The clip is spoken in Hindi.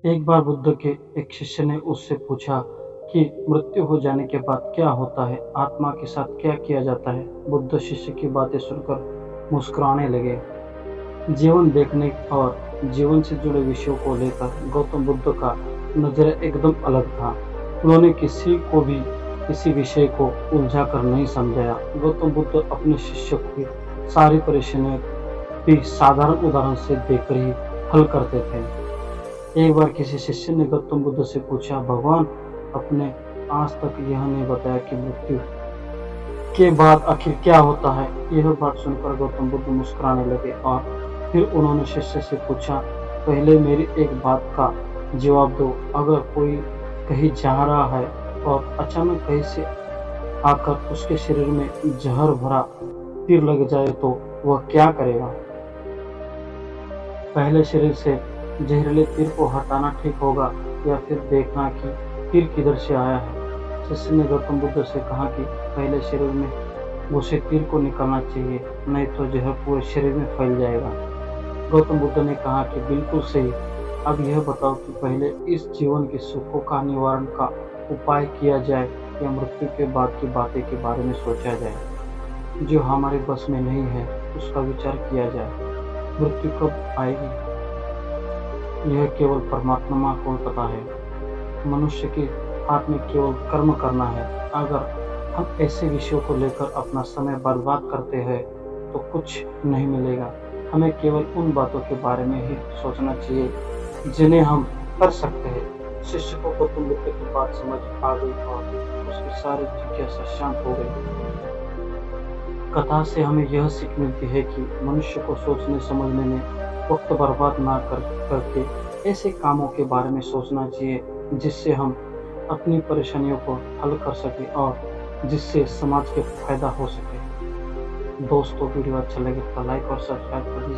एक बार बुद्ध के एक शिष्य ने उससे पूछा कि मृत्यु हो जाने के बाद क्या होता है, आत्मा के साथ क्या किया जाता है। बुद्ध शिष्य की बातें सुनकर मुस्कुराने लगे। जीवन देखने और जीवन से जुड़े विषयों को लेकर गौतम बुद्ध का नजरिया एकदम अलग था। उन्होंने किसी को भी किसी विषय को उलझा कर नहीं समझाया। गौतम बुद्ध अपने शिष्य की सारी परेशानियों भी साधारण उदाहरण से देखकर ही हल करते थे। एक बार किसी शिष्य ने गौतम बुद्ध से पूछा, भगवान अपने आज तक यह नहीं बताया कि मृत्यु के बाद आखिर क्या होता है। यह बात सुनकर गौतम बुद्ध मुस्कुराने लगे और फिर उन्होंने शिष्य से पूछा, पहले मेरी एक बात का जवाब दो। अगर कोई कहीं जा रहा है और अचानक कहीं से आकर उसके शरीर में जहर भरा तीर लग जाए तो वह क्या करेगा। पहले शरीर से जहरीले तीर को हटाना ठीक होगा या फिर देखना कि तीर किधर से आया है। शिष्य ने गौतम बुद्ध से कहा कि पहले शरीर में घुसे तीर को निकालना चाहिए, नहीं तो जहर पूरे शरीर में फैल जाएगा। गौतम बुद्ध ने कहा कि बिल्कुल सही। अब यह बताओ कि पहले इस जीवन के सुखों का निवारण का उपाय किया जाए या मृत्यु के बाद की बातें के बारे में सोचा जाए। जो हमारे बस में नहीं है उसका विचार किया जाए। मृत्यु कब आएगी यह केवल परमात्मा को पता है। मनुष्य के हाथ में केवल कर्म करना है। अगर हम ऐसे विषयों को लेकर अपना समय बर्बाद करते हैं तो कुछ नहीं मिलेगा। हमें केवल उन बातों के बारे में ही सोचना चाहिए जिन्हें हम कर सकते हैं। शिष्य को गौतम बुद्ध की बात समझ आ गई और उसकी सारी जिज्ञासा शांत हो गई। कथा से हमें यह सीख मिलती है कि मनुष्य को सोचने समझने में वक्त बर्बाद ना करके ऐसे कामों के बारे में सोचना चाहिए जिससे हम अपनी परेशानियों को हल कर सकें और जिससे समाज के फायदा हो सके। दोस्तों, वीडियो अच्छा लगे तो लाइक और सब्सक्राइब कर दीजिए।